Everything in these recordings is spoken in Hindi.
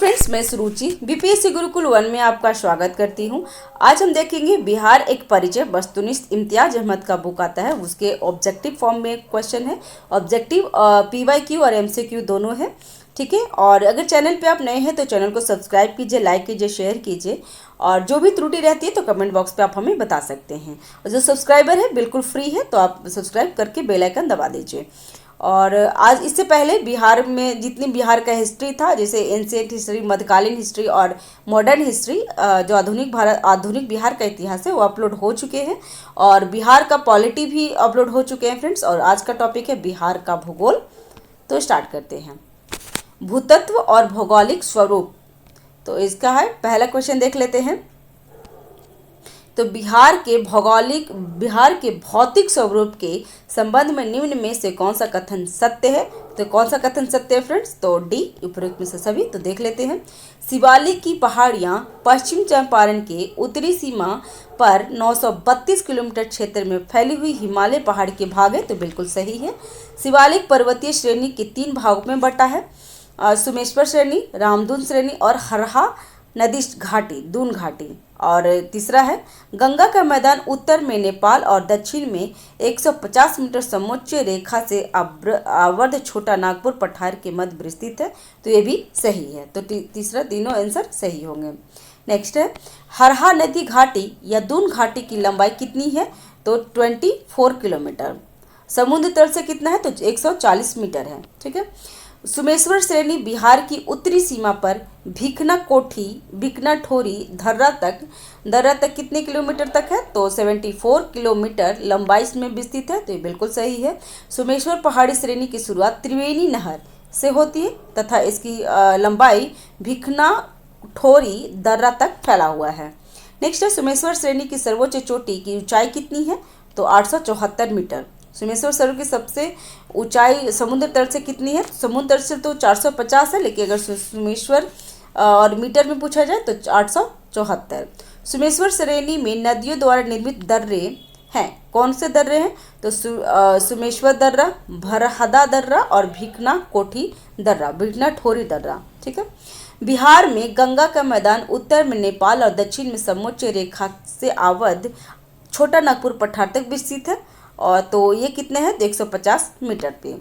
फ्रेंड्स, मैं सुरुचि बीपीएससी गुरुकुल 1 में आपका स्वागत करती हूं। आज हम देखेंगे बिहार एक परिचय वस्तुनिष्ठ। इम्तियाज अहमद का बुक आता है, उसके ऑब्जेक्टिव फॉर्म में क्वेश्चन है। ऑब्जेक्टिव पीवाईक्यू और एमसीक्यू दोनों है, ठीक है। और अगर चैनल पे आप नए हैं तो चैनल को सब्सक्राइब कीजिए, लाइक कीजिए, शेयर कीजिए और जो भी त्रुटि रहती है तो कमेंट बॉक्स पे आप हमें बता सकते हैं। और जो सब्सक्राइबर है बिल्कुल फ्री है, तो आप सब्सक्राइब करके बेल आइकन दबा दीजिए। और आज इससे पहले बिहार में जितनी बिहार का हिस्ट्री था, जैसे एंशिएंट हिस्ट्री, मध्यकालीन हिस्ट्री और मॉडर्न हिस्ट्री, जो आधुनिक बिहार का इतिहास है वो अपलोड हो चुके हैं। और बिहार का पॉलिटी भी अपलोड हो चुके हैं फ्रेंड्स। और आज का टॉपिक है बिहार का भूगोल। तो स्टार्ट करते हैं। भूतत्व और भौगोलिक स्वरूप, तो इसका है पहला क्वेश्चन देख लेते हैं। तो बिहार के भौतिक स्वरूप के संबंध में निम्न में से कौन सा कथन सत्य है? तो कौन सा कथन सत्य है फ्रेंड्स? तो डी, उपरोक्त में से सभी। तो देख लेते हैं। शिवालिक की पहाड़ियां पश्चिम चंपारण के उत्तरी सीमा पर 932 किलोमीटर क्षेत्र में फैली हुई हिमालय पहाड़ के भाग है। तो बिल्कुल सही है। शिवालिक पर्वतीय श्रेणी के 3 भागों में बटा है, सुमेश्वर श्रेणी, रामदून श्रेणी और हरहा नदी घाटी, दून घाटी। और तीसरा है, गंगा का मैदान उत्तर में नेपाल और दक्षिण में 150 मीटर समोच्च रेखा से आवर्ध छोटा नागपुर पठार के मध्य विस्तृत है। तो ये भी सही है। तो तीसरा तीनों आंसर सही होंगे। नेक्स्ट है, हरहा नदी घाटी या दून घाटी की लंबाई कितनी है? तो 24 किलोमीटर। समुद्र तल से कितना है? तो 140 मीटर है, ठीक है। सुमेश्वर श्रेणी बिहार की उत्तरी सीमा पर भिखना कोठी, भिखना ठोरी, दर्रा तक कितने किलोमीटर तक है? तो 74 किलोमीटर लंबाई इसमें विस्तृत है। तो ये बिल्कुल सही है। सुमेश्वर पहाड़ी श्रेणी की शुरुआत त्रिवेणी नहर से होती है तथा इसकी लंबाई भिखना ठोरी दर्रा तक फैला हुआ है। नेक्स्ट है, सुमेश्वर श्रेणी की सर्वोच्च चोटी की ऊंचाई कितनी है? तो 874 मीटर। सुमेश्वर सरोवर की सबसे ऊंचाई समुद्र तल से कितनी है? समुद्र तल से तो 450 है, लेकिन अगर सुमेश्वर और मीटर में पूछा जाए तो 874। सुमेश्वर श्रेणी में नदियों द्वारा निर्मित दर्रे हैं। कौन से दर्रे हैं? तो सुमेश्वर दर्रा, भरहदा दर्रा और भिखना कोठी दर्रा, भिखना ठोरी दर्रा, ठीक है। बिहार में गंगा का मैदान उत्तर में नेपाल और दक्षिण में समोच्च रेखा से आबद्ध छोटा नागपुर पठार तक विस्तृत है। और तो ये कितने हैं? तो 150 मीटर पे।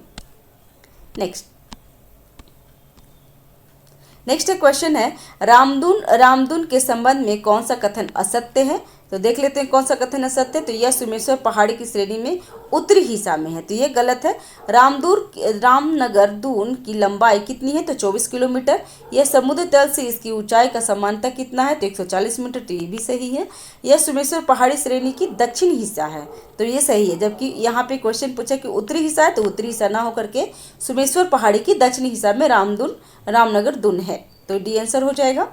नेक्स्ट क्वेश्चन है, रामदून के संबंध में कौन सा कथन असत्य है? तो देख लेते हैं कौन सा कथन असत्य है। तो यह सुमेश्वर पहाड़ी की श्रेणी में उत्तरी हिस्सा में है। तो ये गलत है। रामनगर दून की लंबाई कितनी है? तो 24 किलोमीटर। यह समुद्र तल से इसकी ऊंचाई का समांतर कितना है? तो 140 मीटर। तो ये भी सही है। यह सुमेश्वर पहाड़ी श्रेणी की दक्षिण हिस्सा है। तो ये सही है। जबकि यहाँ पे क्वेश्चन पूछा कि उत्तरी हिस्सा है, तो उत्तरी हिस्सा ना होकर के सुमेश्वर पहाड़ी की दक्षिणी हिस्सा में रामनगर दून है। तो डी आंसर हो जाएगा।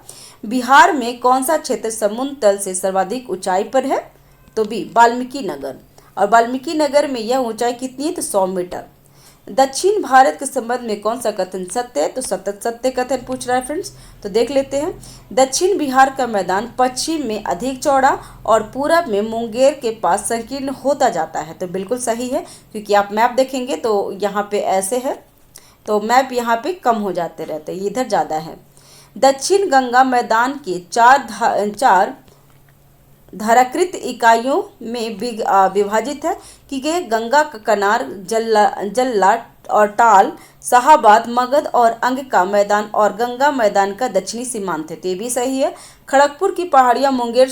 बिहार में कौन सा क्षेत्र समुद्र तल से सर्वाधिक ऊंचाई पर है? तो बी, वाल्मीकि नगर। और वाल्मीकि नगर में यह ऊंचाई कितनी है? तो 100 मीटर। दक्षिण भारत के संबंध में कौन सा कथन सत्य है? तो सत्य कथन पूछ रहा है फ्रेंड्स। तो देख लेते हैं। दक्षिण बिहार का मैदान पश्चिम में अधिक चौड़ा और पूरब में मुंगेर के पास संकीर्ण होता जाता है। तो बिल्कुल सही है, क्योंकि आप मैप देखेंगे तो यहाँ पे ऐसे है, तो मैप यहाँ पे कम हो जाते रहते हैं, इधर ज़्यादा है। दक्षिण गंगा मैदान के चार धाराकृत इकाइयों में विभाजित है कि ये गंगा का कनार, जल्ला और टाल, शाहाबाद, मगध और अंग का मैदान और गंगा मैदान का दक्षिणी सीमांत है। तो ये भी सही है। खड़गपुर की पहाड़ियाँ मुंगेर,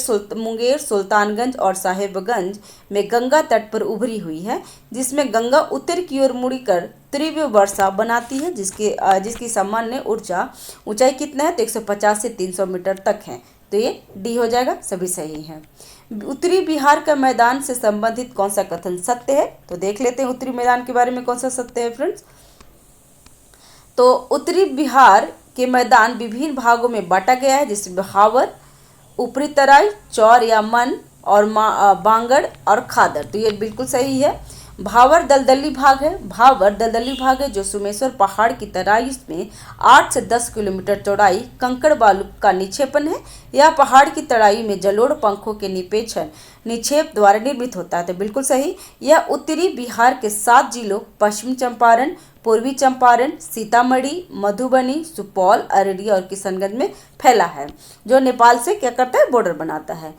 सुल्तानगंज और साहेबगंज में गंगा तट पर उभरी हुई है, जिसमें गंगा उत्तर की ओर मुड़कर तीव्र वर्षा बनाती है, जिसकी सामान्य ऊंचाई कितना है? तो 150 से 300 मीटर तक है। तो ये डी हो जाएगा, सभी सही हैं। उत्तरी बिहार का मैदान से संबंधित कौन सा कथन सत्य है? तो देख लेते हैं उत्तरी मैदान के बारे में कौन सा सत्य है फ्रेंड्स। तो उत्तरी बिहार के मैदान विभिन्न भागों में बांटा गया है, जिसमें हावर, ऊपरी तराई, चौर या मन और बांगड़ और खादर। तो ये बिल्कुल सही है। भावर दलदली भाग है, भावर दलदली भाग है जो सुमेश्वर पहाड़ की तराई में 8 से 10 किलोमीटर चौड़ाई कंकड़ बालू का निक्षेपण है। यह पहाड़ की तराई में जलोढ़ पंखों के निपेक्षण निक्षेप द्वारा निर्मित होता है। तो बिल्कुल सही। यह उत्तरी बिहार के 7 जिलों पश्चिमी चंपारण, पूर्वी चंपारण, सीतामढ़ी, मधुबनी, सुपौल, अररिया और किशनगंज में फैला है, जो नेपाल से क्या करता है, बॉर्डर बनाता है।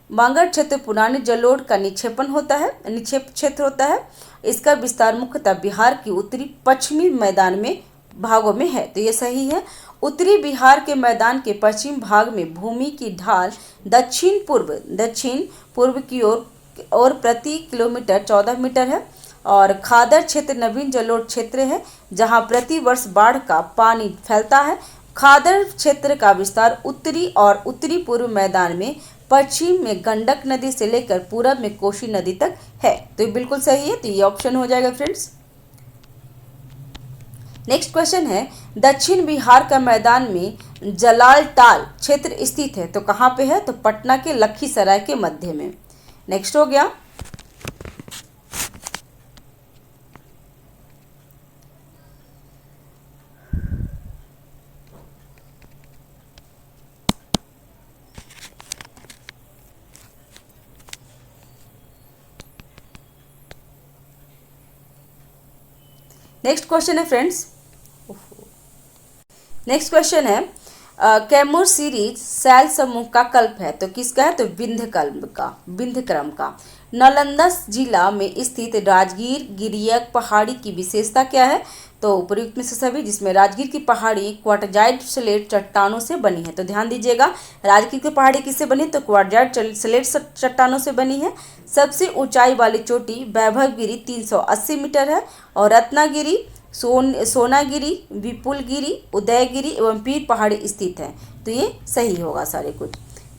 बांगड़ क्षेत्र पुराने जलोढ़ का निक्षेपण होता है, निक्षेप क्षेत्र होता है। इसका विस्तार मुख्यतः बिहार की उत्तरी पश्चिमी मैदान में भागों में है। तो ये सही है। उत्तरी बिहार के मैदान के पश्चिम भाग में भूमि की ढाल दक्षिण पूर्व की ओर प्रति किलोमीटर 14 मीटर है। और खादर क्षेत्र नवीन जलोढ़ क्षेत्र है जहां प्रति वर्ष बाढ़ का पानी फैलता है। खादर क्षेत्र का विस्तार उत्तरी और उत्तरी पूर्व मैदान में पश्चिम में गंडक नदी से लेकर पूरब में कोसी नदी तक है। तो ये बिल्कुल सही है। तो ये ऑप्शन हो जाएगा फ्रेंड्स। नेक्स्ट क्वेश्चन है, दक्षिण बिहार का मैदान में जलालटाल क्षेत्र स्थित है, तो कहाँ पे है, तो पटना के लखीसराय के मध्य में। नेक्स्ट हो गया, नेक्स्ट क्वेश्चन है फ्रेंड्स, नेक्स्ट क्वेश्चन है कैमूर सीरीज शैल समूह का कल्प है, तो किसका है, तो विंध्यक्रम का। नालंदा जिला में स्थित राजगीर गिरियक पहाड़ी की विशेषता क्या है, तो उपयुक्त में से सभी, जिसमें राजगीर की पहाड़ी क्वार्टजाइट स्लेट चट्टानों से बनी है। तो ध्यान दीजिएगा, राजगीर की पहाड़ी किससे बनी, तो क्वार्टजाइट स्लेट चट्टानों से बनी है। सबसे ऊंचाई वाली चोटी वैभवगिरी 380 मीटर है और रत्नागिरी, सोनागिरी, विपुलगिरी, उदयगिरी एवं पीर पहाड़ी स्थित है। तो ये सही होगा सारे कुछ।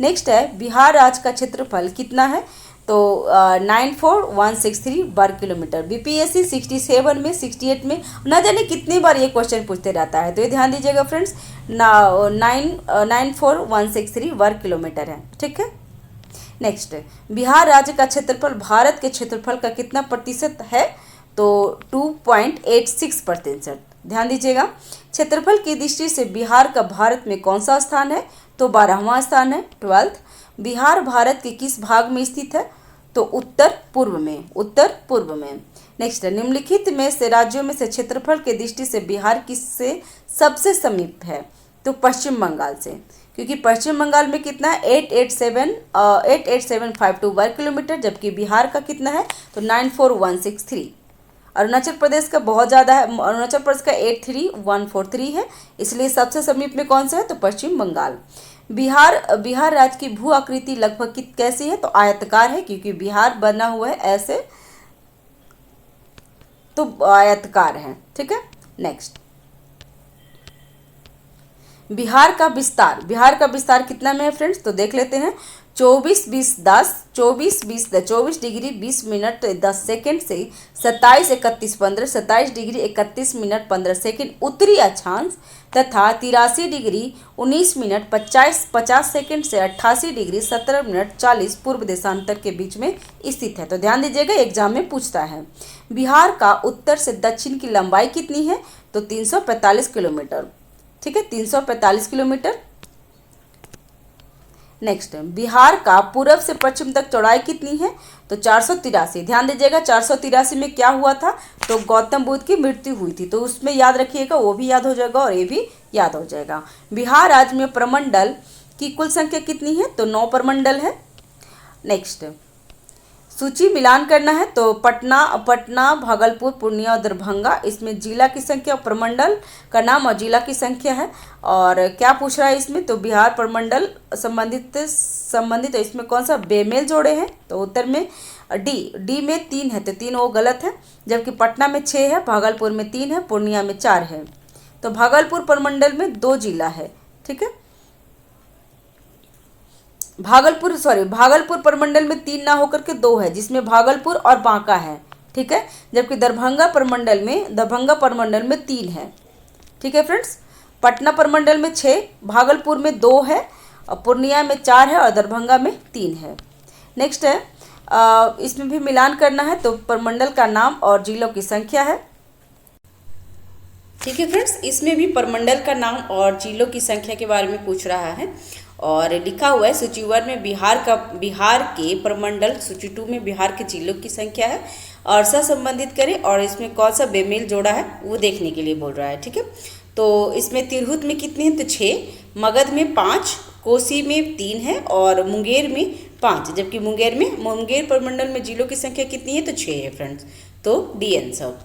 नेक्स्ट है, बिहार राज्य का क्षेत्रफल कितना है, तो 94163 वर्ग किलोमीटर। बीपीएससी 67 में 68 में न जाने कितनी बार ये क्वेश्चन पूछते रहता है, तो ये ध्यान दीजिएगा फ्रेंड्स। 94163 वर्ग किलोमीटर है, ठीक है। नेक्स्ट, बिहार राज्य का क्षेत्रफल भारत के क्षेत्रफल का कितना प्रतिशत है, तो 2.86%। ध्यान दीजिएगा, क्षेत्रफल की दृष्टि से बिहार का भारत में कौन सा स्थान है, तो 12वां स्थान है, 12th। बिहार भारत के किस भाग में स्थित है, तो उत्तर पूर्व में। नेक्स्ट, निम्नलिखित में से राज्यों में से क्षेत्रफल के दृष्टि से बिहार किससे सबसे समीप है, तो पश्चिम बंगाल से, क्योंकि पश्चिम बंगाल में कितना है 88752 वर्ग किलोमीटर, जबकि बिहार का कितना है, तो 94163। अरुणाचल प्रदेश का बहुत ज़्यादा है, अरुणाचल प्रदेश का 83143 है, इसलिए सबसे समीप में कौन सा है, तो पश्चिम बंगाल। बिहार राज्य की भू आकृति लगभग कैसी है, तो आयताकार है, क्योंकि बिहार बना हुआ है ऐसे, तो आयताकार है, ठीक है। नेक्स्ट, बिहार का विस्तार कितना में है फ्रेंड्स, तो देख लेते हैं। 24 डिग्री 20 मिनट 10 सेकेंड से 27 डिग्री 31 मिनट 15 सेकेंड उत्तरी अक्षांश तथा 83 डिग्री 19 मिनट 50 सेकेंड से 88 डिग्री 17 मिनट 40 पूर्व देशांतर के बीच में स्थित है। तो ध्यान दीजिएगा, एग्जाम में पूछता है। बिहार का उत्तर से दक्षिण की लंबाई कितनी है, तो 345 किलोमीटर, ठीक है, 345 किलोमीटर। नेक्स्ट, बिहार का पूर्व से पश्चिम तक चौड़ाई कितनी है, तो 483। ध्यान दीजिएगा, 483 में क्या हुआ था, तो गौतम बुद्ध की मृत्यु हुई थी, तो उसमें याद रखिएगा, वो भी याद हो जाएगा और ये भी याद हो जाएगा। बिहार राज्य में प्रमंडल की कुल संख्या कितनी है, तो 9 प्रमंडल है। नेक्स्ट, सूची मिलान करना है, तो पटना, भागलपुर, पूर्णिया और दरभंगा, इसमें जिला की संख्या, प्रमंडल का नाम और जिला की संख्या है। और क्या पूछ रहा है इसमें, तो बिहार प्रमंडल संबंधित तो इसमें कौन सा बेमेल जोड़े हैं, तो उत्तर में डी में 3 है, तो 3 वो गलत है, जबकि पटना में 6 है, भागलपुर में 3 है, पूर्णिया में 4 है। तो भागलपुर प्रमंडल में 2 जिला है, ठीक है। भागलपुर प्रमंडल में 3 ना होकर के 2 है, जिसमें भागलपुर और बांका है, ठीक है, जबकि दरभंगा प्रमंडल में 3 है, ठीक है फ्रेंड्स। पटना प्रमंडल में 6, भागलपुर में 2 है, और पूर्णिया में 4 है और दरभंगा में 3 है। नेक्स्ट है, इसमें भी मिलान करना है, तो प्रमंडल का नाम और जिलों की संख्या है। ठीक है फ्रेंड्स, इसमें भी प्रमंडल का नाम और जिलों की संख्या के बारे में पूछ रहा है और लिखा हुआ है सूची 1 में बिहार के प्रमंडल, सूची 2 में बिहार के जिलों की संख्या है और संबंधित करें और इसमें कौन सा बेमेल जोड़ा है वो देखने के लिए बोल रहा है। ठीक है, तो इसमें तिरहुत में कितने हैं, तो 6, मगध में 5, कोसी में 3 है और मुंगेर में 5, जबकि मुंगेर प्रमंडल में जिलों की संख्या कितनी है, तो 6 है फ्रेंड्स, तो डी आंसर।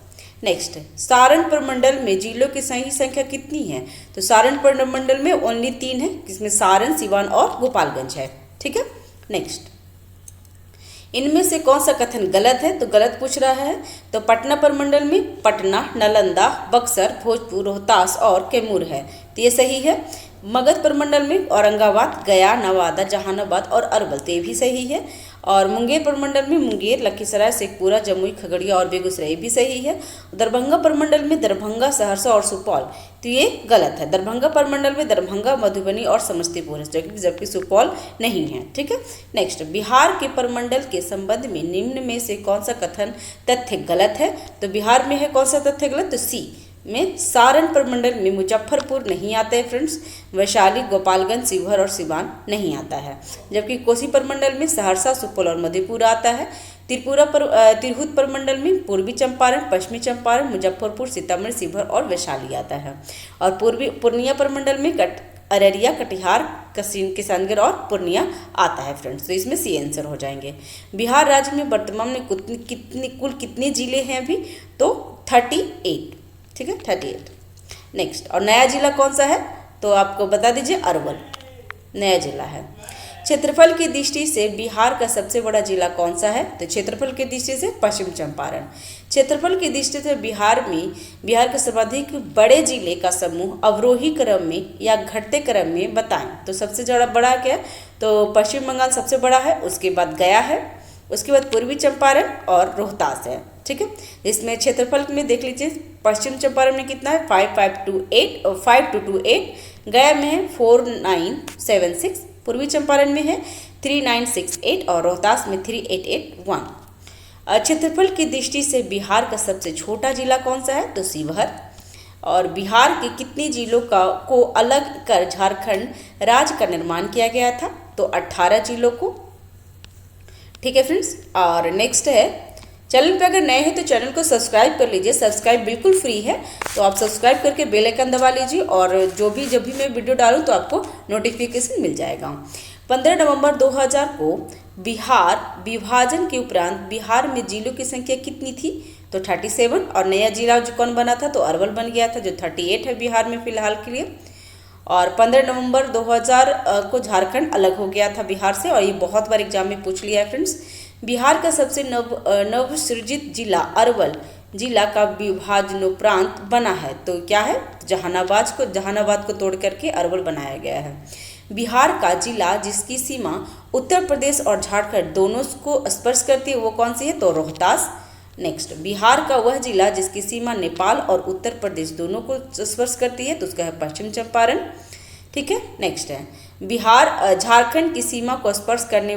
नेक्स्ट, सारण प्रमंडल में जिलों की सही संख्या कितनी है, तो सारण प्रमंडल में ओनली 3 है, जिसमें सारण, सिवान और गोपालगंज है। ठीक है, नेक्स्ट, इनमें से कौन सा कथन गलत है, तो गलत पूछ रहा है। तो पटना प्रमंडल में पटना, नालंदा, बक्सर, भोजपुर, रोहतास और कैमूर है, तो ये सही है। मगध प्रमंडल में औरंगाबाद, गया, नवादा, जहानाबाद और अरवल, तो ये भी सही है। और मुंगेर प्रमंडल में मुंगेर, लखीसराय, शेखपुरा, जमुई, खगड़िया और बेगूसराय भी सही है। दरभंगा प्रमंडल में दरभंगा, सहरसा और सुपौल, तो ये गलत है। दरभंगा प्रमंडल में दरभंगा, मधुबनी और समस्तीपुर है, जबकि सुपौल नहीं है। ठीक है, नेक्स्ट, बिहार के प्रमंडल के संबंध में निम्न में से कौन सा कथन तथ्य गलत है, तो बिहार में है कौन सा तथ्य गलत, तो सी में सारण प्रमंडल में मुजफ्फरपुर नहीं आता है फ्रेंड्स, वैशाली, गोपालगंज, शिवहर और सिवान नहीं आता है, जबकि कोसी प्रमंडल में सहरसा, सुपौल और मधेपुरा आता है। तिरहुत प्रमंडल में पूर्वी चंपारण, पश्चिमी चंपारण, मुजफ्फरपुर, सीतामढ़ी, शिवहर और वैशाली आता है। और पूर्णिया प्रमंडल में अररिया, कटिहार, किशनगंज और पूर्णिया आता है फ्रेंड्स, तो इसमें सी आंसर हो जाएंगे। बिहार राज्य में वर्तमान में कुल कितने जिले हैं अभी, तो 38। ठीक है, 38। नेक्स्ट, और नया जिला कौन सा है, तो आपको बता दीजिए, अरवल नया जिला है। क्षेत्रफल की दृष्टि से बिहार का सबसे बड़ा जिला कौन सा है, तो क्षेत्रफल की दृष्टि से पश्चिम चंपारण। क्षेत्रफल की दृष्टि से बिहार के सर्वाधिक बड़े जिले का समूह अवरोही क्रम में या घटते क्रम में बताएं, तो सबसे ज़्यादा बड़ा क्या है, तो पश्चिम बंगाल सबसे बड़ा है, उसके बाद गया है, उसके बाद पूर्वी चंपारण और रोहतास है। ठीक है, इसमें क्षेत्रफल में देख लीजिए, पश्चिम चंपारण में कितना है, 5228, गया में है 4976, पूर्वी चंपारण में है 3968 और रोहतास में 3881। क्षेत्रफल की दृष्टि से बिहार का सबसे छोटा जिला कौन सा है, तो शिवहर। और बिहार के कितने जिलों को अलग कर झारखंड राज्य का निर्माण किया गया था, तो 18 जिलों को। ठीक है फ्रेंड्स, और नेक्स्ट है, चैनल पे अगर नए हैं तो चैनल को सब्सक्राइब कर लीजिए, सब्सक्राइब बिल्कुल फ्री है, तो आप सब्सक्राइब करके बेल आइकन दबा लीजिए और जब भी मैं वीडियो डालूं तो आपको नोटिफिकेशन मिल जाएगा। 15 नवंबर 2000 को बिहार विभाजन के उपरांत बिहार में जिलों की संख्या कितनी थी, तो 37, और नया जिला जो कौन बना था, तो अरवल बन गया था, जो 38 है बिहार में फिलहाल के लिए। और 15 नवंबर 2000 को झारखंड अलग हो गया था बिहार से, और ये बहुत बार एग्जाम में पूछ लिया है फ्रेंड्स। बिहार का सबसे नवसृजित जिला अरवल जिला का विभाजनोपरांत बना है, तो क्या है, जहानाबाद को तोड़ करके अरवल बनाया गया है। बिहार का जिला जिसकी सीमा उत्तर प्रदेश और झारखंड दोनों को स्पर्श करती है वो कौन सी है, तो रोहतास। नेक्स्ट, बिहार का वह जिला जिसकी सीमा नेपाल और उत्तर प्रदेश दोनों को स्पर्श करती है, तो उसका है पश्चिम चंपारण। ठीक है, नेक्स्ट है, झारखंड की सीमा को स्पर्श करने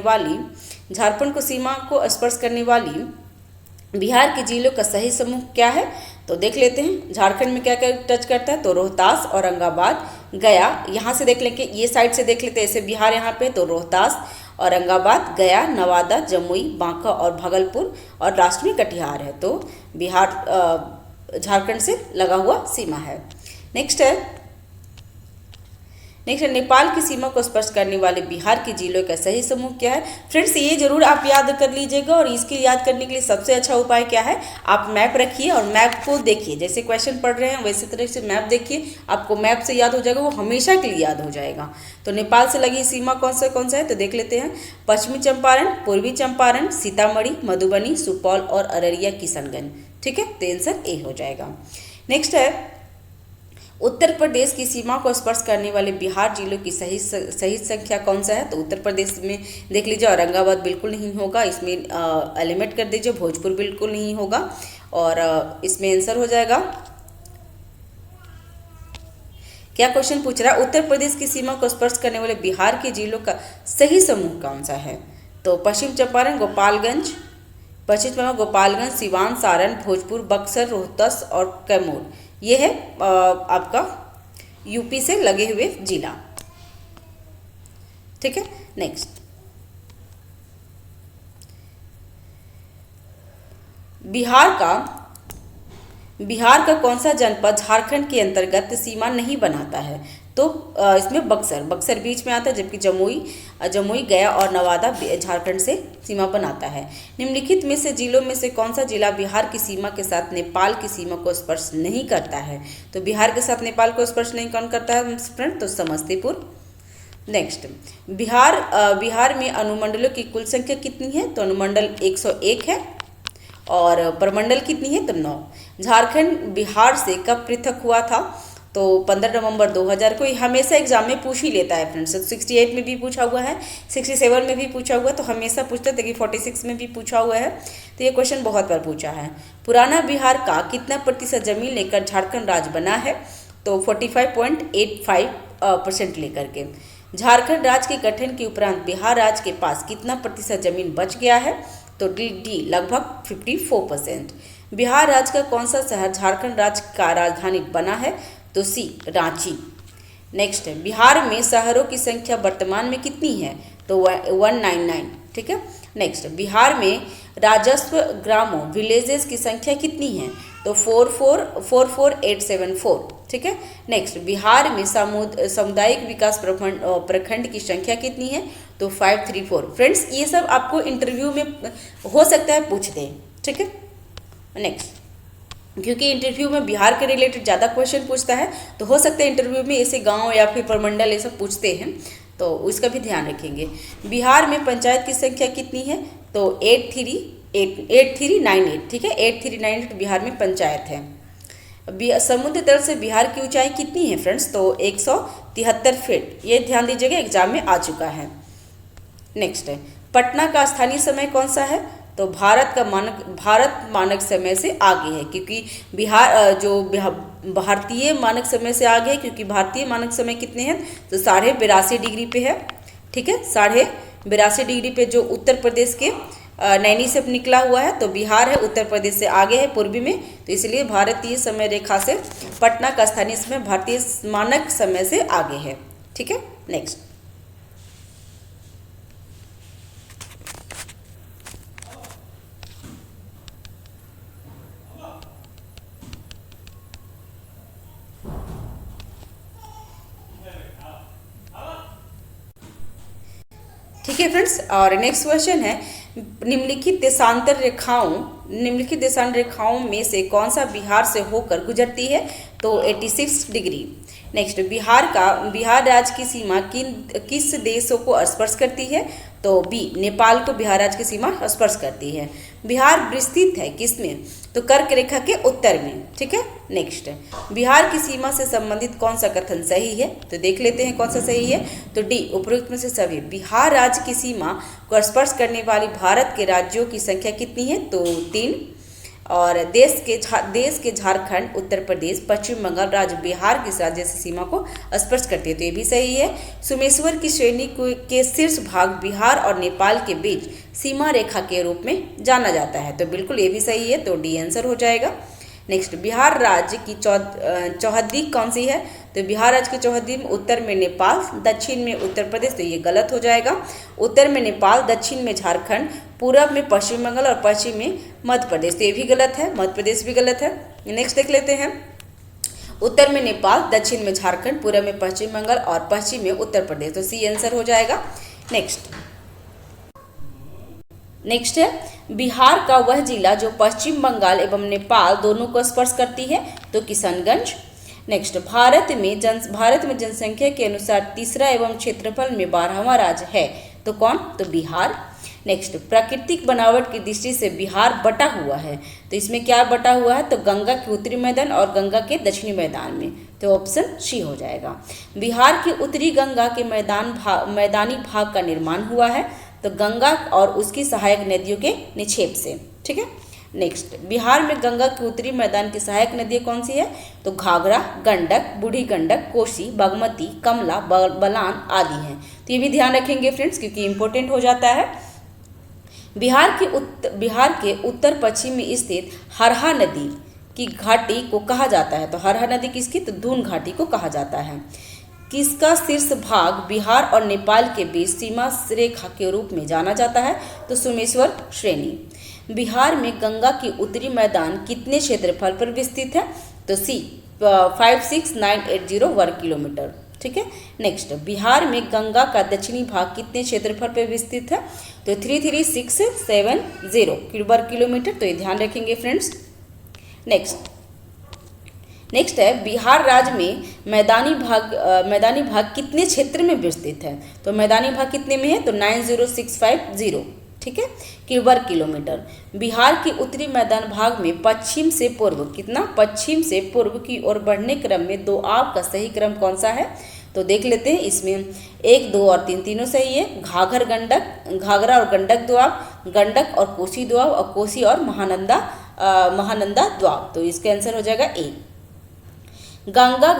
वाली बिहार के जिलों का सही समूह क्या है, तो देख लेते हैं। झारखंड में क्या क्या टच करता है, तो रोहतास, औरंगाबाद, गया, यहाँ से देख लेंगे, ये साइड से देख लेते हैं, ऐसे बिहार यहाँ पे, तो रोहतास, औरंगाबाद, गया, नवादा, जमुई, बांका और भागलपुर, और लास्ट में कटिहार है, तो बिहार झारखंड से लगा हुआ सीमा है। नेक्स्ट है, नेपाल की सीमा को स्पर्श करने वाले बिहार के जिलों का सही समूह क्या है। फ्रेंड्स, ये जरूर आप याद कर लीजिएगा, और इसके याद करने के लिए सबसे अच्छा उपाय क्या है, आप मैप रखिए और मैप को देखिए, जैसे क्वेश्चन पढ़ रहे हैं वैसे तरह से मैप देखिए, आपको मैप से याद हो जाएगा, वो हमेशा के लिए याद हो जाएगा। तो नेपाल से लगी सीमा कौन सा है, तो देख लेते हैं, पश्चिमी चंपारण, पूर्वी चंपारण, सीतामढ़ी, मधुबनी, सुपौल और अररिया, किशनगंज। ठीक है, तो आंसर ए हो जाएगा। नेक्स्ट है, उत्तर प्रदेश की सीमा को स्पर्श करने वाले बिहार जिलों की सही संख्या कौन सा है, तो उत्तर प्रदेश में देख लीजिए, औरंगाबाद बिल्कुल नहीं होगा, इसमें एलिमिनेट कर दीजिए, भोजपुर बिल्कुल नहीं होगा, और इसमें आंसर हो जाएगा, क्या क्वेश्चन पूछ रहा है, उत्तर प्रदेश की सीमा को स्पर्श करने वाले बिहार के जिलों का सही समूह कौन सा है, तो पश्चिम चंपारण गोपालगंज, पश्चिम चंपारण गोपालगंज, सिवान, सारण, भोजपुर, बक्सर, रोहतस और कैमूर, ये है आपका यूपी से लगे हुए जिला। ठीक है, नेक्स्ट बिहार का कौन सा जनपद झारखंड के अंतर्गत सीमा नहीं बनाता है? तो इसमें बक्सर बीच में आता है, जबकि जमुई गया और नवादा झारखंड से सीमा बनाता है। निम्नलिखित में से जिलों में से कौन सा जिला बिहार की सीमा के साथ नेपाल की सीमा को स्पर्श नहीं करता है? तो बिहार के साथ नेपाल को स्पर्श नहीं कौन करता है फ्रेंड? तो समस्तीपुर। नेक्स्ट, बिहार में अनुमंडलों की कुल संख्या कितनी है? तो अनुमंडल 101 है और प्रमंडल कितनी है? तो 9। झारखंड बिहार से कब पृथक हुआ था? तो 15 नवंबर 2000 को। ये हमेशा एग्जाम में पूछ ही लेता है फ्रेंड्स। 68 में भी पूछा हुआ है, 67 में भी पूछा हुआ है, तो हमेशा पूछता है कि 46 में भी पूछा हुआ है, तो ये क्वेश्चन बहुत बार पूछा है। पुराना बिहार का कितना प्रतिशत जमीन लेकर झारखंड राज्य बना है? तो 45.85% लेकर के। झारखंड राज्य के गठन के उपरांत बिहार राज्य के पास कितना प्रतिशत जमीन बच गया है? तो डी लगभग 54%। बिहार राज्य का कौन सा शहर झारखंड राज्य का राजधानी बना है? तो सी रांची। नेक्स्ट है, बिहार में शहरों की संख्या वर्तमान में कितनी है? तो 199। ठीक है, नेक्स्ट, बिहार में राजस्व ग्रामों विलेजेस की संख्या कितनी है? तो 44874। ठीक है, नेक्स्ट, बिहार में सामुदायिक विकास प्रखंड की संख्या कितनी है? तो 534। फ्रेंड्स, ये सब आपको इंटरव्यू में हो सकता है पूछ दें। ठीक है, नेक्स्ट, क्योंकि इंटरव्यू में बिहार के रिलेटेड ज़्यादा क्वेश्चन पूछता है, तो हो सकता है इंटरव्यू में ऐसे गांव या फिर प्रमंडल ये सब पूछते हैं, तो उसका भी ध्यान रखेंगे। बिहार में पंचायत की संख्या कितनी है? तो 8398। ठीक है, 8398 बिहार में पंचायत है। समुद्र तल से बिहार की ऊंचाई कितनी है फ्रेंड्स? तो 173 फीट। ये ध्यान दीजिएगा, एग्जाम में आ चुका है। नेक्स्ट है, पटना का स्थानीय समय कौन सा है? तो भारत मानक समय से आगे है, क्योंकि भारतीय मानक समय से आगे है, क्योंकि भारतीय मानक समय कितने हैं? तो 82.5 डिग्री पे है। ठीक है, 82.5 डिग्री पे जो उत्तर प्रदेश के नैनी से निकला हुआ है, तो बिहार है उत्तर प्रदेश से आगे है पूर्वी में, तो इसलिए भारतीय समय रेखा से पटना का स्थानीय समय भारतीय मानक समय से आगे है। ठीक है, नेक्स्ट, ठीक है फ्रेंड्स, और नेक्स्ट क्वेश्चन है, निम्नलिखित देशांतर रेखाओं में से कौन सा बिहार से होकर गुजरती है? तो 86 डिग्री। नेक्स्ट, बिहार राज्य की सीमा किस देशों को स्पर्श करती है? तो बी नेपाल को बिहार राज्य की सीमा स्पर्श करती है। बिहार विस्तृत है किसमें? तो कर्क रेखा के उत्तर में। ठीक है, नेक्स्ट, बिहार की सीमा से संबंधित कौन सा कथन सही है? तो देख लेते हैं कौन सा सही है। तो डी उपरोक्त में से सभी। बिहार राज्य की सीमा को स्पर्श करने वाली भारत के राज्यों की संख्या कितनी है? तो 3। और देश के झारखंड, उत्तर प्रदेश, पश्चिम बंगाल राज्य बिहार की राज्य से सीमा को स्पर्श करती है, तो ये भी सही है। सुमेश्वर की श्रेणी के शीर्ष भाग बिहार और नेपाल के बीच सीमा रेखा के रूप में जाना जाता है, तो बिल्कुल ये भी सही है, तो डी आंसर हो जाएगा। नेक्स्ट, बिहार राज्य की चौहद्दी कौन सी है? तो बिहार राज्य की चौहद्दी में उत्तर में नेपाल, दक्षिण में उत्तर प्रदेश, तो ये गलत हो जाएगा। उत्तर में नेपाल, दक्षिण में झारखंड, पूरब में पश्चिम बंगाल और पश्चिम में मध्य प्रदेश, तो ये भी गलत है, मध्य प्रदेश भी गलत है। नेक्स्ट देख लेते हैं, उत्तर में नेपाल, दक्षिण में झारखंड, पूरब में पश्चिम बंगाल और पश्चिम में उत्तर प्रदेश, तो सी आंसर हो जाएगा। नेक्स्ट है, बिहार का वह जिला जो पश्चिम बंगाल एवं नेपाल दोनों को स्पर्श करती है, तो किशनगंज। नेक्स्ट, भारत में जनसंख्या के अनुसार तीसरा एवं क्षेत्रफल में 12वां राज्य है, तो कौन? तो बिहार। नेक्स्ट, प्राकृतिक बनावट की दृष्टि से बिहार बटा हुआ है, तो इसमें क्या बटा हुआ है? तो गंगा के उत्तरी मैदान और गंगा के दक्षिणी मैदान में, तो ऑप्शन सी हो जाएगा। बिहार के उत्तरी गंगा के मैदानी भाग का निर्माण हुआ है, तो गंगा और उसकी सहायक नदियों के निक्षेप से। ठीक है, नेक्स्ट, बिहार में गंगा के उत्तरी मैदान की सहायक नदियाँ कौन सी है? तो घाघरा, गंडक, बूढ़ी गंडक, कोसी, बागमती, कमला, बलान आदि हैं, तो ये भी ध्यान रखेंगे फ्रेंड्स, क्योंकि इंपॉर्टेंट हो जाता है। बिहार के उत्तर पश्चिम में स्थित हरहा नदी की घाटी को कहा जाता है। तो हरहा नदी किसकी? तो दून घाटी को कहा जाता है। किसका शीर्ष भाग बिहार और नेपाल के बीच सीमा रेखा के रूप में जाना जाता है? तो सोमेश्वर श्रेणी। बिहार में गंगा की उत्तरी मैदान कितने क्षेत्रफल पर विस्तृत है? तो सी 56980 वर्ग किलोमीटर। ठीक है। नेक्स्ट, बिहार में गंगा का दक्षिणी भाग कितने क्षेत्रफल पर विस्तृत है? तो 33670 वर्ग किलोमीटर। तो ये ध्यान रखेंगे फ्रेंड्स। नेक्स्ट है, बिहार राज्य में मैदानी भाग कितने क्षेत्र में विस्तृत है? तो मैदानी भाग कितने में है? तो 90650। ठीक है, कि वर्ग किलोमीटर। बिहार के उत्तरी मैदान भाग में पश्चिम से पूर्व कितना? पश्चिम से पूर्व की ओर बढ़ने क्रम में दो आव का सही क्रम कौन सा है? तो देख लेते हैं। इसमें 1, 2 और 3 तीनों सही है। घाघरा और गंडक दोआब, गंडक और कोसी दोआब, और कोसी और महानंदा दोआब। तो इसका आंसर हो जाएगा ए। गंगा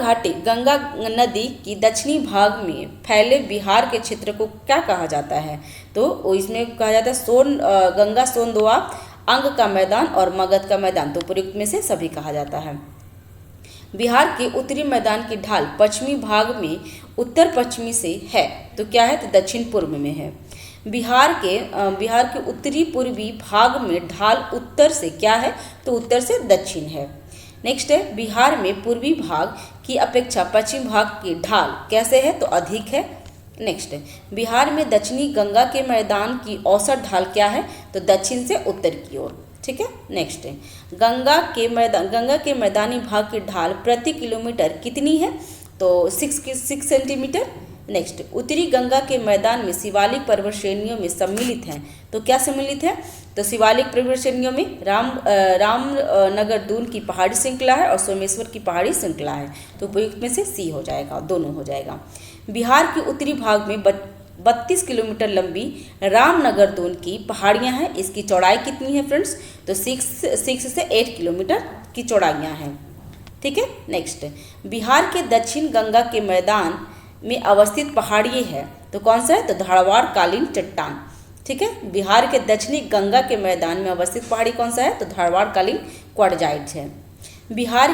नदी की दक्षिणी भाग में फैले बिहार के क्षेत्र को क्या कहा जाता है? तो इसमें कहा जाता है गंगा सोन दोआब, अंग का मैदान और मगध का मैदान। तो उपयुक्त में से सभी कहा जाता है। बिहार के उत्तरी मैदान की ढाल पश्चिमी भाग में उत्तर पश्चिमी से है। तो क्या है? तो दक्षिण पूर्व में है। बिहार के उत्तरी पूर्वी भाग में ढाल उत्तर से क्या है? तो उत्तर से दक्षिण है। नेक्स्ट है, बिहार में पूर्वी भाग की अपेक्षा पश्चिम भाग की ढाल कैसे है? तो अधिक है। नेक्स्ट है, बिहार में दक्षिणी गंगा के मैदान की औसत ढाल क्या है? तो दक्षिण से उत्तर की ओर। ठीक है। नेक्स्ट है, गंगा के मैदानी भाग की ढाल प्रति किलोमीटर कितनी है? तो 6 सेंटीमीटर। नेक्स्ट, उत्तरी गंगा के मैदान में शिवालिक पर्वत श्रेणियों में सम्मिलित हैं। तो क्या सम्मिलित है? तो शिवालिक पर्वत श्रेणियों में रामनगर दून की पहाड़ी श्रृंखला है और सोमेश्वर की पहाड़ी श्रृंखला है। तो उपयुक्त में से सी हो जाएगा, दोनों हो जाएगा। बिहार के उत्तरी भाग में 32 किलोमीटर लंबी रामनगर दून की पहाड़ियाँ हैं। इसकी चौड़ाई कितनी है फ्रेंड्स? तो 6 से 8 किलोमीटर की चौड़ाइयाँ हैं। ठीक है। नेक्स्ट, बिहार के दक्षिण गंगा के मैदान में अवस्थित पहाड़ी है। तो कौन सा है? तो धारवाड़ कालीन चट्टान। ठीक है। बिहार के दक्षिणी गंगा के मैदान में अवस्थित पहाड़ी कौन सा है? तो धारवाड़ कालीन क्वार्टजाइट है। बिहार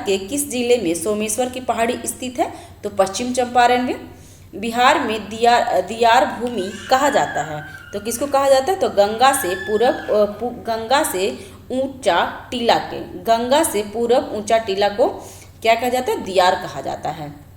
के किस जिले में सोमेश्वर की पहाड़ी स्थित है? तो पश्चिम चंपारण में। बिहार में दियार भूमि कहा जाता है। तो किसको कहा जाता है? तो गंगा से पूरब ऊंचा टीला को क्या कहा जाता है? दियार कहा जाता है।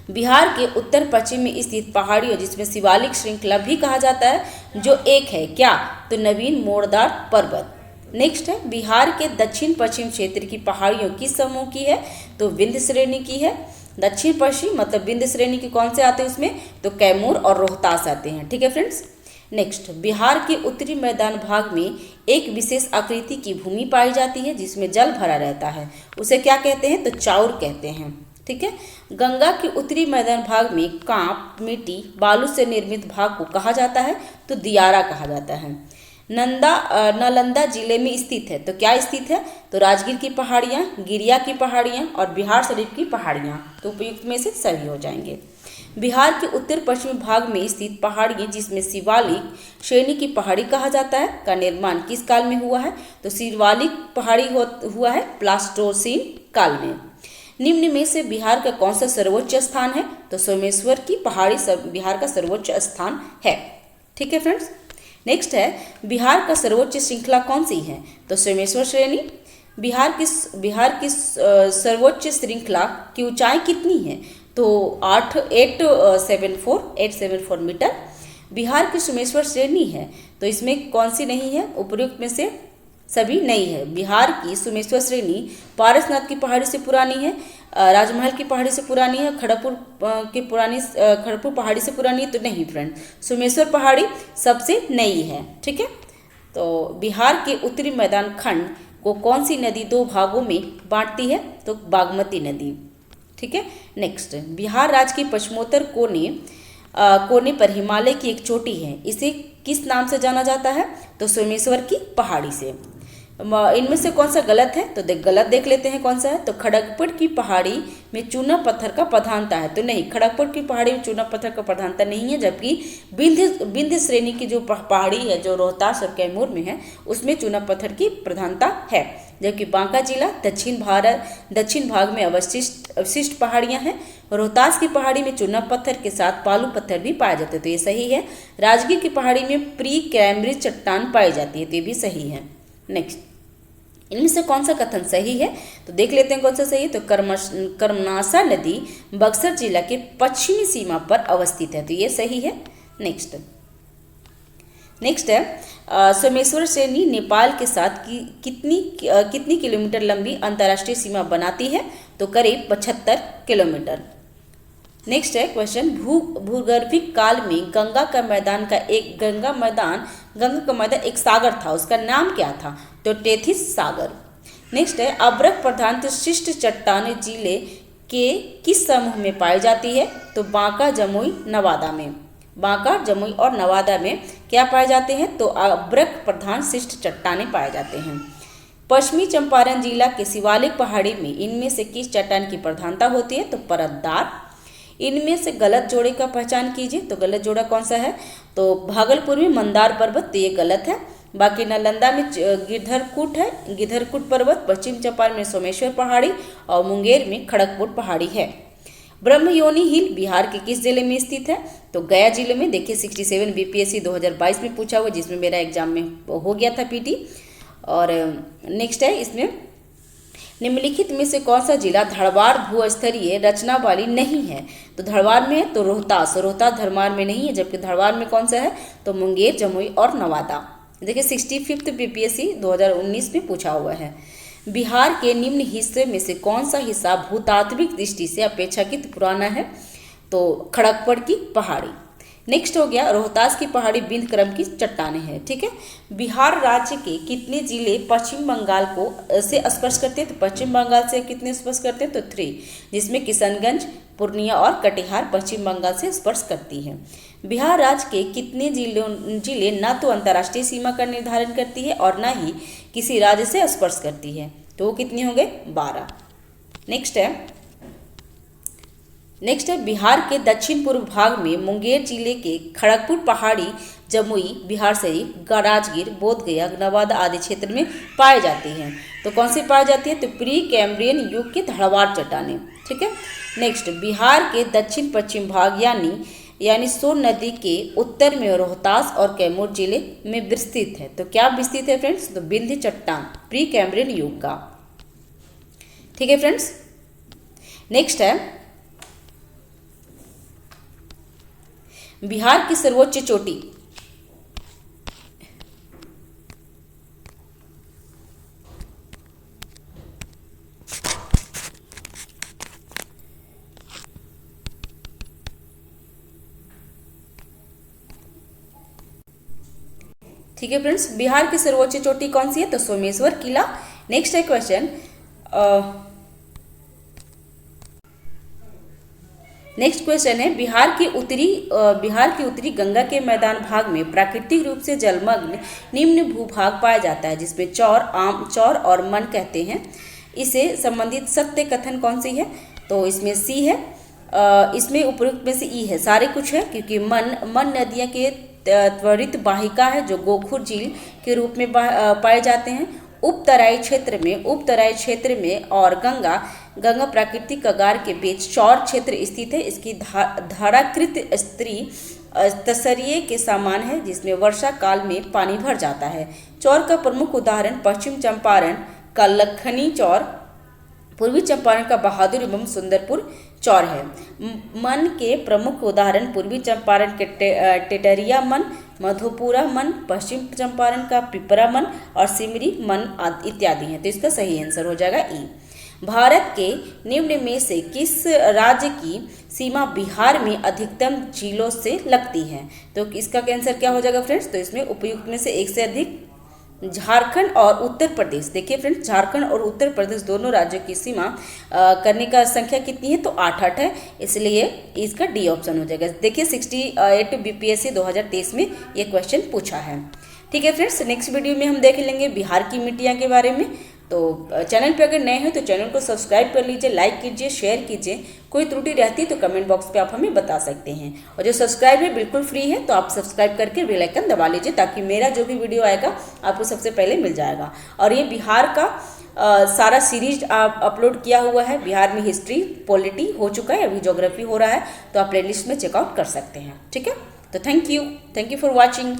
बिहार के उत्तर पश्चिम में स्थित पहाड़ियों जिसमें शिवालिक श्रृंखला भी कहा जाता है, जो एक है क्या? तो नवीन मोरदार पर्वत। नेक्स्ट है, बिहार के दक्षिण पश्चिम क्षेत्र की पहाड़ियों किस समूह की है? तो विंध्य श्रेणी की है। दक्षिण पश्चिम मतलब विंध्य श्रेणी के कौन से आते हैं उसमें? तो कैमूर और रोहतास आते हैं। ठीक है फ्रेंड्स। नेक्स्ट, बिहार के उत्तरी मैदान भाग में एक विशेष आकृति की भूमि पाई जाती है जिसमें जल भरा रहता है। उसे क्या कहते हैं? तो चाउर कहते हैं। ठीक है। गंगा के उत्तरी मैदान भाग में कांप, मिट्टी, बालू से निर्मित भाग को कहा जाता है। तो दियारा कहा जाता है। नालंदा जिले में स्थित है। तो क्या स्थित है? तो राजगीर की पहाड़ियाँ, गिरिया की पहाड़ियाँ और बिहार शरीफ की पहाड़ियाँ। तो उपयुक्त में से सभी हो जाएंगे। बिहार के उत्तर पश्चिमी भाग में स्थित पहाड़ियाँ जिसमें शिवालिक श्रेणी की पहाड़ी कहा जाता है का निर्माण किस काल में हुआ है? तो शिवालिक पहाड़ी हुआ है प्लास्टोसीन काल में। निम्न में से बिहार का कौन सा सर्वोच्च स्थान है? तो सोमेश्वर की पहाड़ी बिहार का सर्वोच्च स्थान है। ठीक है फ्रेंड्स। नेक्स्ट है, बिहार का सर्वोच्च श्रृंखला कौन सी है? तो सोमेश्वर श्रेणी। बिहार की सर्वोच्च श्रृंखला की ऊंचाई कितनी है? तो 874 मीटर बिहार की सोमेश्वर श्रेणी है। तो इसमें कौन सी नहीं है? उपयुक्त में से सभी नहीं है। बिहार की सोमेश्वर श्रेणी पारसनाथ की पहाड़ी से पुरानी है, राजमहल की पहाड़ी से पुरानी है, खड़गपुर पहाड़ी से पुरानी है। तो नहीं फ्रेंड, सोमेश्वर पहाड़ी सबसे नई है। ठीक है। तो बिहार के उत्तरी मैदान खंड को कौन सी नदी दो भागों में बांटती है? तो बागमती नदी। ठीक है। नेक्स्ट, बिहार राज्य के पश्चिमोत्तर कोने पर हिमालय की एक चोटी है। इसे किस नाम से जाना जाता है? तो सोमेश्वर की पहाड़ी से। इनमें से कौन सा गलत है? तो गलत देख लेते हैं कौन सा है। तो खड़गपुर की पहाड़ी में चूना पत्थर का प्रधानता है। तो नहीं, खड़गपुर की पहाड़ी में चूना पत्थर का प्रधानता नहीं है, जबकि विंध्य श्रेणी की जो पहाड़ी है जो रोहतास और कैमूर में है उसमें चूना पत्थर की प्रधानता है। जबकि बांका जिला दक्षिण भाग में अवशिष्ट पहाड़ियां हैं। रोहतास की पहाड़ी में चूना पत्थर के साथ बालू पत्थर भी पाए जाते हैं, तो ये सही है। राजगीर की पहाड़ी में प्री कैम्ब्रिज चट्टान पाई जाती है, तो ये भी सही है। नेक्स्ट, इनमें से कौन सा कथन सही है? तो देख लेते हैं कौन सा सही है। तो कर्मनासा नदी बक्सर जिला के पश्चिमी सीमा पर अवस्थित है, तो ये सही है। नेक्स्ट है सोमेश्वर श्रेणी नेपाल के साथ कितनी किलोमीटर लंबी अंतर्राष्ट्रीय सीमा बनाती है? तो करीब 75 किलोमीटर। नेक्स्ट है क्वेश्चन, भूगर्भिक काल में गंगा का मैदान एक सागर था, उसका नाम क्या था? तो टेथिस सागर। नेक्स्ट है अभ्रक प्रधान शिष्ट चट्टान जिले के किस समूह में पाई जाती है? तो बांका, जमुई, नवादा में। बांका, जमुई और नवादा में क्या पाए जाते हैं? तो अभ्रक प्रधान शिष्ट चट्टाने पाए जाते हैं। पश्चिमी चंपारण जिला के शिवालिक पहाड़ी में इनमें से किस चट्टान की प्रधानता होती है? तो परतदार। इनमें से गलत जोड़े का पहचान कीजिए। तो गलत जोड़ा कौन सा है? तो भागलपुर में मंदार पर्वत, तो ये गलत है। बाकी नालंदा में गिरधरकूट है, गिरधरकूट पर्वत। पश्चिम चंपारण में सोमेश्वर पहाड़ी और मुंगेर में खड़गपुर पहाड़ी है। ब्रह्मयोनी हिल बिहार के किस जिले में स्थित है? तो गया जिले में। देखिए 67 बीपीएससी 2022 में पूछा हुआ, जिसमें मेरा एग्जाम में हो गया था पीटी। और नेक्स्ट है इसमें निम्नलिखित में से कौन सा जिला धरवाड़ भूस्तरीय रचना वाली नहीं है? तो धरवाड़ में है तो रोहतास धरवाड़ में नहीं है, जबकि धरवाड़ में कौन सा है? तो मुंगेर, जमुई और नवादा। देखिए 65 बीपीएससी 2019 में पूछा हुआ है। बिहार के निम्न हिस्से में से कौन सा हिस्सा भूतात्विक दृष्टि से अपेक्षाकृत पुराना है? तो खड़गपुर की पहाड़ी। नेक्स्ट हो गया रोहतास की पहाड़ी विंध्य क्रम की चट्टानें हैं, ठीक है। बिहार राज्य के कितने जिले पश्चिम बंगाल को से स्पर्श करते हैं? तो पश्चिम बंगाल से कितने स्पर्श करते हैं? तो 3, जिसमें किशनगंज, पूर्णिया और कटिहार पश्चिम बंगाल से स्पर्श करती है। बिहार राज्य के कितने जिले न तो अंतर्राष्ट्रीय सीमा का निर्धारण करती है और न ही किसी राज्य से स्पर्श करती है? तो वो कितने हो गए? 12। नेक्स्ट है बिहार के दक्षिण पूर्व भाग में मुंगेर जिले के खड़गपुर पहाड़ी, जमुई, बिहार शरीफ, राजगीर, बोधगया, नवादा आदि क्षेत्र में पाए जाती हैं। तो कौन सी पाई जाती है? तो प्री कैम्ब्रियन युग के धड़वाड़ चट्टानें, ठीक है। नेक्स्ट, बिहार के दक्षिण पश्चिम भाग यानी सोन नदी के उत्तर में रोहतास और कैमूर जिले में विस्तृत है। तो क्या विस्तृत है फ्रेंड्स? तो विंध्य चट्टान, प्री कैम्ब्रियन युग का, ठीक है फ्रेंड्स। नेक्स्ट है बिहार की सर्वोच्च चोटी। ठीक है फ्रेंड्स, बिहार की सर्वोच्च चोटी कौन सी है? तो सोमेश्वर किला। नेक्स्ट है क्वेश्चन, नेक्स्ट क्वेश्चन है बिहार की उत्तरी गंगा के मैदान भाग में प्राकृतिक रूप से जलमग्न निम्न भूभाग पाया जाता है, जिसमें चौर और मन कहते हैं। इसे संबंधित सत्य कथन कौन सी है? तो इसमें सी है। इसमें उपयुक्त में से ई है, सारे कुछ है, क्योंकि मन नदियां के त्वरित वाहिका है जो गोखुर झील के रूप में पाए जाते हैं। उपतराई क्षेत्र में और गंगा प्राकृतिक कगार के बीच चौर क्षेत्र स्थित है। इसकी धाराकृत तसरिये के समान है, जिसमें वर्षा काल में पानी भर जाता है। चौर का प्रमुख उदाहरण पश्चिम चंपारण का लखनी चौर, पूर्वी चंपारण का बहादुर एवं सुंदरपुर चौर है। मन के प्रमुख उदाहरण पूर्वी चंपारण के टेटरिया मन, मधुपुरा मन, पश्चिम चंपारण का पिपरा मन और सिमरी मन इत्यादि हैं। तो इसका सही आंसर हो जाएगा ई। भारत के निम्न में से किस राज्य की सीमा बिहार में अधिकतम झीलों से लगती है? तो इसका आंसर क्या हो जाएगा फ्रेंड्स? तो इसमें उपयुक्त में से एक से अधिक झारखंड और उत्तर प्रदेश। देखिए फ्रेंड्स, झारखंड और उत्तर प्रदेश दोनों राज्यों की सीमा करने का संख्या कितनी है? तो 8 है, इसलिए इसका डी ऑप्शन हो जाएगा। देखिए 68 बीपीएससी 2023 में ये क्वेश्चन पूछा है। ठीक है फ्रेंड्स, नेक्स्ट वीडियो में हम देख लेंगे बिहार की मिट्टियाँ के बारे में। तो चैनल पे अगर नए हैं तो चैनल को सब्सक्राइब कर लीजिए, लाइक कीजिए, शेयर कीजिए। कोई त्रुटि रहती है तो कमेंट बॉक्स पे आप हमें बता सकते हैं। और जो सब्सक्राइब है बिल्कुल फ्री है, तो आप सब्सक्राइब करके बेल आइकन दबा लीजिए, ताकि मेरा जो भी वीडियो आएगा आपको सबसे पहले मिल जाएगा। और ये बिहार का सारा सीरीज आप अपलोड किया हुआ है। बिहार में हिस्ट्री, पॉलिटी हो चुका है, अभी ज्योग्राफी हो रहा है, तो आप प्लेलिस्ट में चेकआउट कर सकते हैं। ठीक है, तो थैंक यू फॉर वॉचिंग।